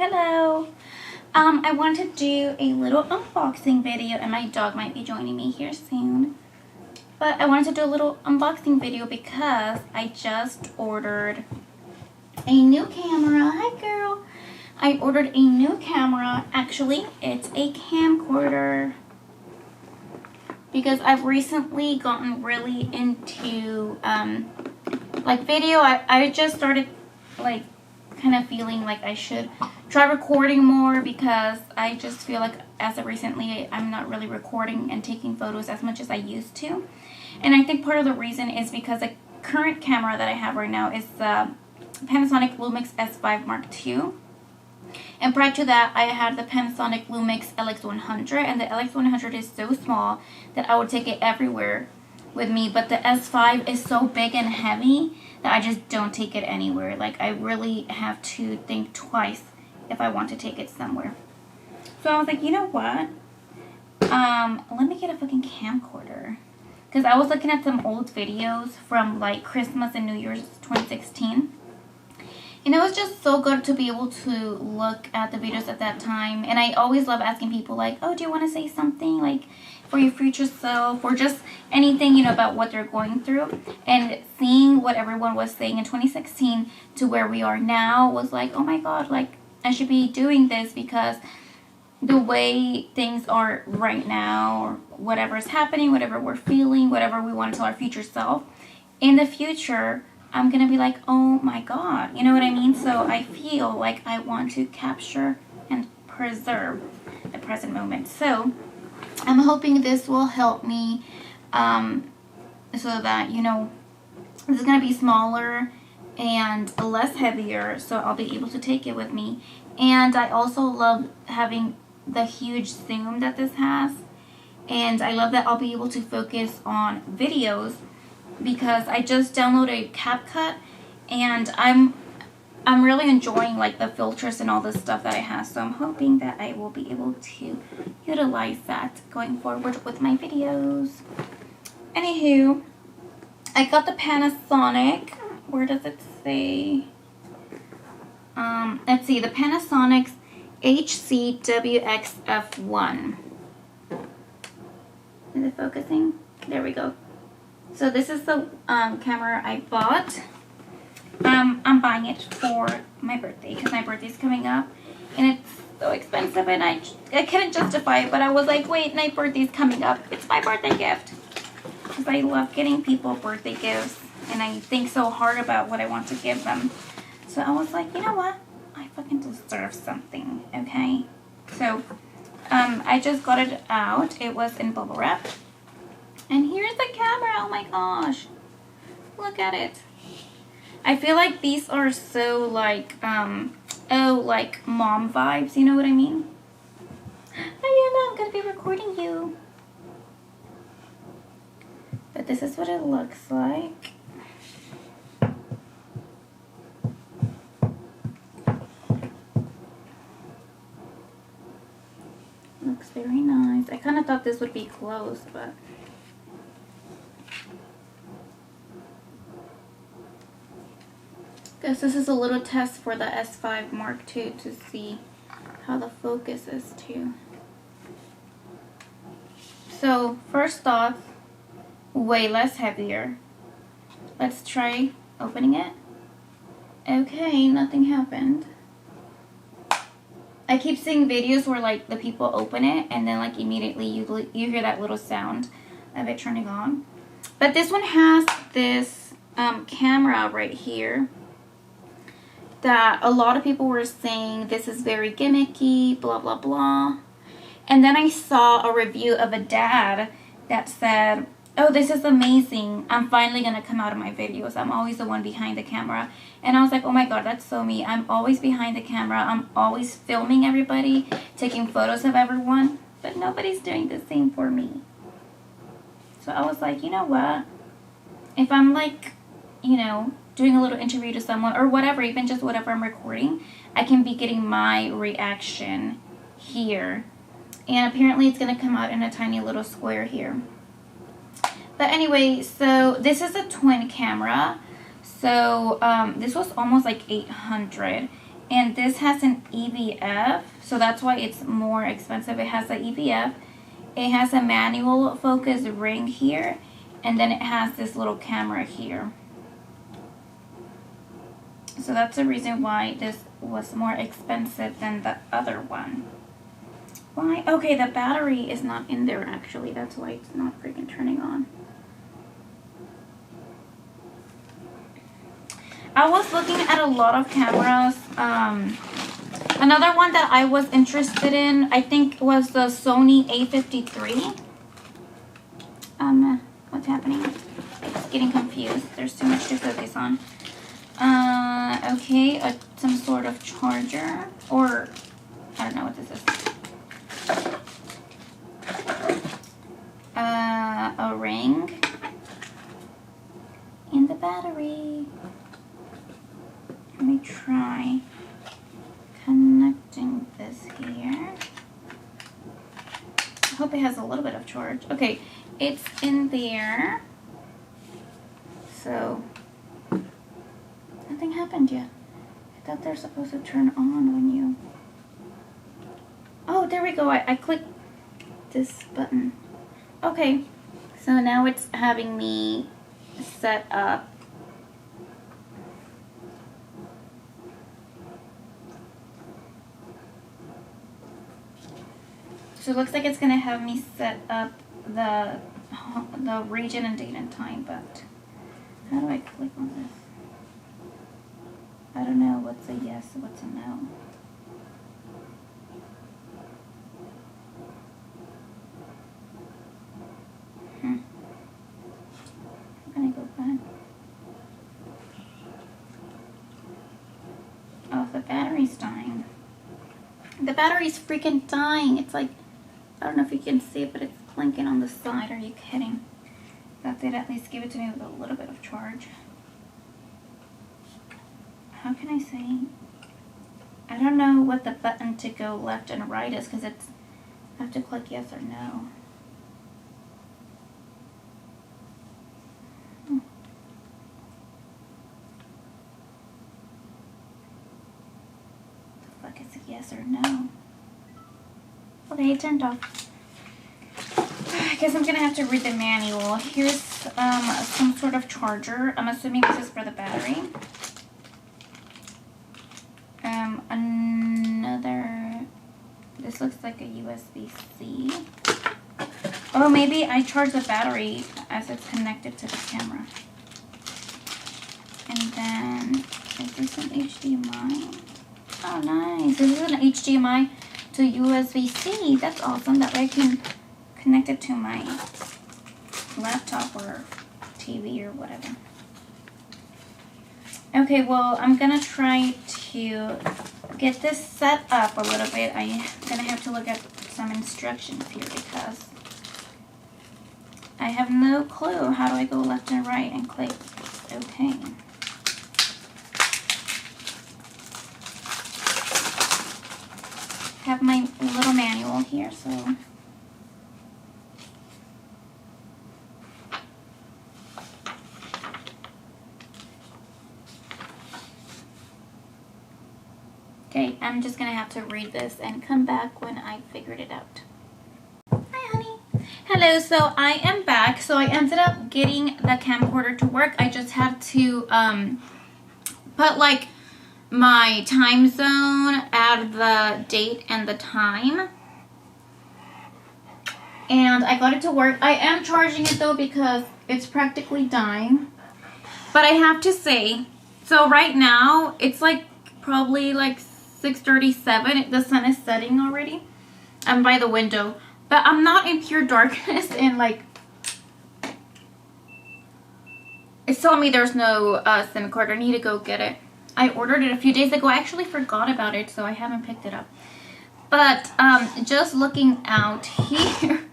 Hello. I want to do a little unboxing video, and my dog might be joining me here soon. But I wanted to do a little unboxing video because I just ordered a new camera. Hi, girl. I ordered a new camera. Actually, it's a camcorder because I've recently gotten really into like video. I just started like kind of feeling like I should try recording more because I just feel like as of recently I'm not really recording and taking photos as much as I used to. And I think part of the reason is because the current camera that I have right now is the Panasonic Lumix S5 Mark II. And prior to that, I had the Panasonic Lumix LX100, and the LX100 is so small that I would take it everywhere with me, but the S5 is so big and heavy that I just don't take it anywhere. Like, I really have to think twice if I want to take it somewhere. So I was like, you know what? Let me get a fucking camcorder. Because I was looking at some old videos from like Christmas and New Year's 2016. And it was just so good to be able to look at the videos at that time. And I always love asking people like, oh, do you want to say something like for your future self or just anything, you know, about what they're going through. And seeing what everyone was saying in 2016 to where we are now was like, oh my God, like I should be doing this because the way things are right now or whatever is happening, whatever we're feeling, whatever we want to tell our future self, in the future, I'm going to be like, oh my God, you know what I mean? So I feel like I want to capture and preserve the present moment. So I'm hoping this will help me so that, you know, this is going to be smaller and less heavier, so I'll be able to take it with me. And I also love having the huge zoom that this has. And I love that I'll be able to focus on videos because I just downloaded CapCut and I'm really enjoying like the filters and all this stuff that I have. So I'm hoping that I will be able to utilize that going forward with my videos. Anywho, I got the Panasonic. Where does it say? Let's see, the Panasonic HC-WXF1. Is it focusing? There we go. So this is the camera I bought. I'm buying it for my birthday because my birthday's coming up and it's so expensive and I couldn't justify it, but I was like, wait, my birthday's coming up. It's my birthday gift because I love getting people birthday gifts and I think so hard about what I want to give them. So I was like, you know what? I fucking deserve something, okay? So I just got it out. It was in bubble wrap. And here's the camera. Oh my gosh. Look at it. I feel like these are so like, like mom vibes. You know what I mean? Oh yeah, no, I'm going to be recording you. But this is what it looks like. Looks very nice. I kind of thought this would be closed, but guess this is a little test for the S5 Mark II to see how the focus is too. So first off, way less heavier. Let's try opening it. Okay, nothing happened. I keep seeing videos where like the people open it and then like immediately you hear that little sound of it turning on. But this one has this camera right here that a lot of people were saying this is very gimmicky, blah blah blah. And then I saw a review of a dad that said, oh, this is amazing. I'm finally going to come out of my videos. I'm always the one behind the camera. And I was like, oh my God, that's so me. I'm always behind the camera. I'm always filming everybody, taking photos of everyone. But nobody's doing the same for me. So I was like, you know what? If I'm like, you know, doing a little interview to someone or whatever, even just whatever I'm recording, I can be getting my reaction here. And apparently it's going to come out in a tiny little square here. But anyway, so this is a twin camera. So this was almost like $800. And this has an EVF, so that's why it's more expensive. It has an EVF. It has a manual focus ring here, and then it has this little camera here. So that's the reason why this was more expensive than the other one. Why? Okay, the battery is not in there actually. That's why it's not freaking turning on. I was looking at a lot of cameras. Another one that I was interested in, I think, was the Sony A53. What's happening? It's getting confused. There's too much to focus on. Okay, some sort of charger, or I don't know what this is. A ring and the battery. Let me try connecting this here. I hope it has a little bit of charge. Okay, it's in there. So nothing happened yet. I thought they're supposed to turn on when you... Oh, there we go. I clicked this button. Okay, so now it's having me set up. So it looks like it's gonna have me set up the region and date and time, but how do I click on this? I don't know what's a yes, what's a no. I'm gonna go back. Oh, the battery's dying. The battery's freaking dying. It's like, I don't know if you can see it, but it's blinking on the side. Are you kidding? That did at least give it to me with a little bit of charge. How can I say? I don't know what the button to go left and right is, because it's, I have to click yes or no. The fuck is a yes or no? Okay, it turned off. I guess I'm gonna have to read the manual. Here's some sort of charger. I'm assuming this is for the battery. Another, this looks like a USB-C. Oh, maybe I charge the battery as it's connected to the camera. And then, is this an HDMI? Oh, nice. This is an HDMI to USB-C. That's awesome. That way I can connect it to my laptop or TV or whatever. Okay, well, I'm gonna try to get this set up a little bit. I'm gonna have to look at some instructions here because I have no clue. How do I go left and right and click OK? I have my little manual here, so... Okay, I'm just gonna have to read this and come back when I figured it out. Hi, honey. Hello, so I am back. So I ended up getting the camcorder to work. I just had to put like my time zone, add the date and the time. And I got it to work. I am charging it though because it's practically dying. But I have to say, so right now it's like probably like 6:37. The sun is setting already. I'm by the window, but I'm not in pure darkness, and like it's telling me there's no SIM card. I need to go get it. I ordered it a few days ago. I actually forgot about it, so I haven't picked it up. But just looking out here,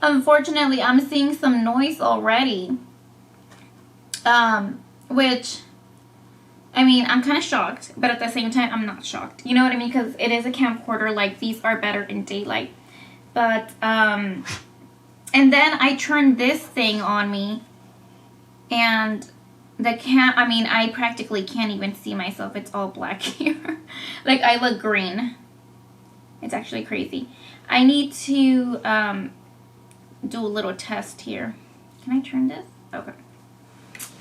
unfortunately, I'm seeing some noise already. Which, I mean, I'm kind of shocked, but at the same time, I'm not shocked. You know what I mean? Because it is a camcorder. Like, these are better in daylight. But, and then I turned this thing on me, and I practically can't even see myself. It's all black here. Like, I look green. It's actually crazy. I need to do a little test here. Can I turn this? Okay.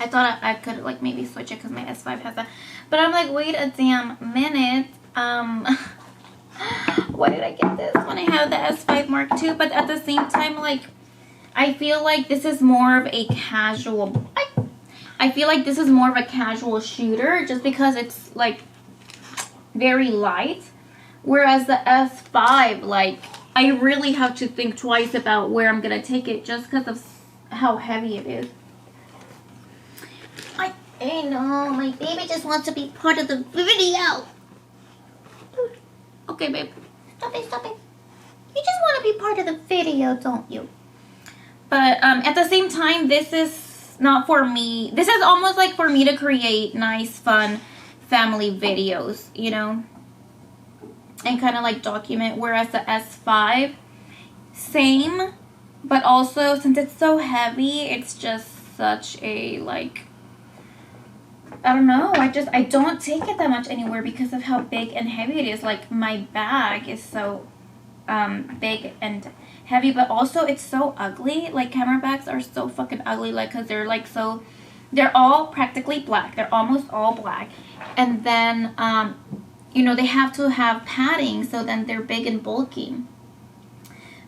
I thought I could like maybe switch it because my S5 has that. But I'm like, wait a damn minute. Why did I get this when I have the S5 Mark II? But at the same time, like, I feel like this is more of a casual... I feel like this is more of a casual shooter just because it's like very light. Whereas the S5, like, I really have to think twice about where I'm going to take it just because of how heavy it is. I know, my baby just wants to be part of the video. Okay, babe. Stop it, stop it. You just want to be part of the video, don't you? But at the same time, this is not for me. This is almost like for me to create nice, fun family videos, you know? And kind of like document. Whereas the S5, same. But also, since it's so heavy, it's just such a, like... I don't know, I don't take it that much anywhere because of how big and heavy it is. Like, my bag is so big and heavy, but also it's so ugly. Like, camera bags are so fucking ugly, like, because they're like so, they're all practically black. They're almost all black. And then, you know, they have to have padding, so then they're big and bulky.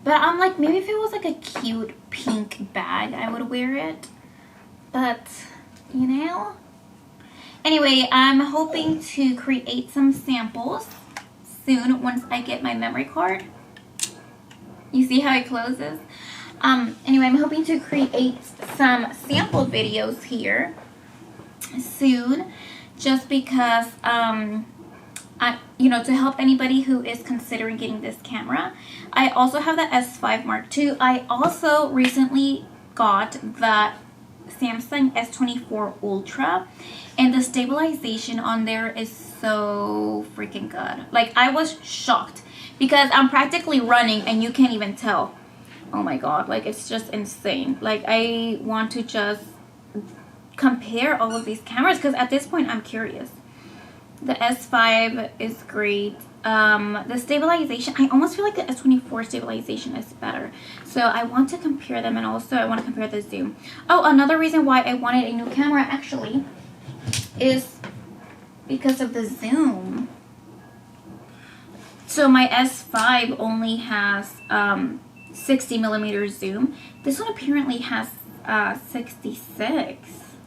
But I'm like, maybe if it was like a cute pink bag, I would wear it. But, you know... Anyway, I'm hoping to create some samples soon once I get my memory card. You see how it closes? Anyway, I'm hoping to create some sample videos here soon, just because, you know, to help anybody who is considering getting this camera. I also have the S5 Mark II. I also recently got the Samsung S24 Ultra, and the stabilization on there is so freaking good. Like, I was shocked because I'm practically running and you can't even tell. Oh my god, like, it's just insane. Like, I want to just compare all of these cameras because at this point I'm curious. The S5 is great. The stabilization, I almost feel like the S24 stabilization is better. So I want to compare them, and also I want to compare the zoom. Oh, another reason why I wanted a new camera actually is because of the zoom. So my S5 only has 60mm zoom. This one apparently has 66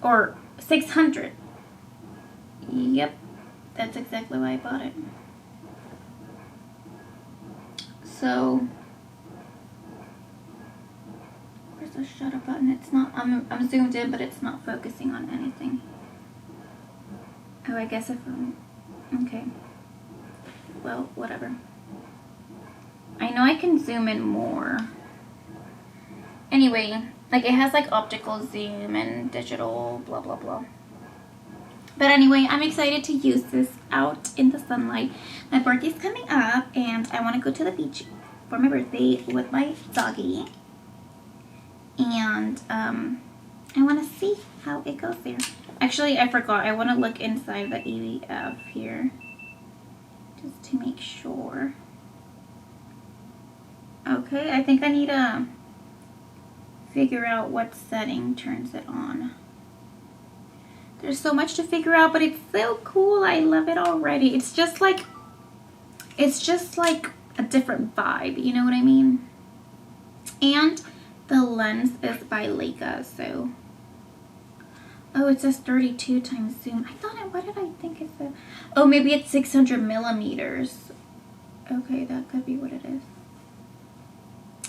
or 600. Yep, that's exactly why I bought it. So, where's the shutter button? It's not, I'm zoomed in, but it's not focusing on anything. Oh, I guess if I'm, okay. Well, whatever. I know I can zoom in more. Anyway, like, it has like optical zoom and digital blah blah blah. But anyway, I'm excited to use this out in the sunlight. My birthday's coming up and I want to go to the beach for my birthday with my doggy. And I want to see how it goes there. Actually, I forgot. I want to look inside the EVF here just to make sure. Okay, I think I need to figure out what setting turns it on. There's so much to figure out, but it's so cool. I love it already. It's just like a different vibe, you know what I mean? And the lens is by Leica, so. Oh, it says 32 times zoom. I thought it, what did I think it said? Oh, maybe it's 600mm. Okay, that could be what it is.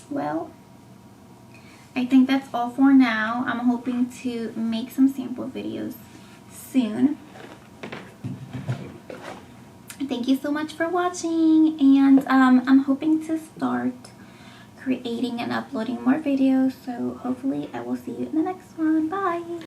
Well, I think that's all for now. I'm hoping to make some sample videos soon. Thank you so much for watching, and I'm hoping to start creating and uploading more videos, so hopefully I will see you in the next one. Bye!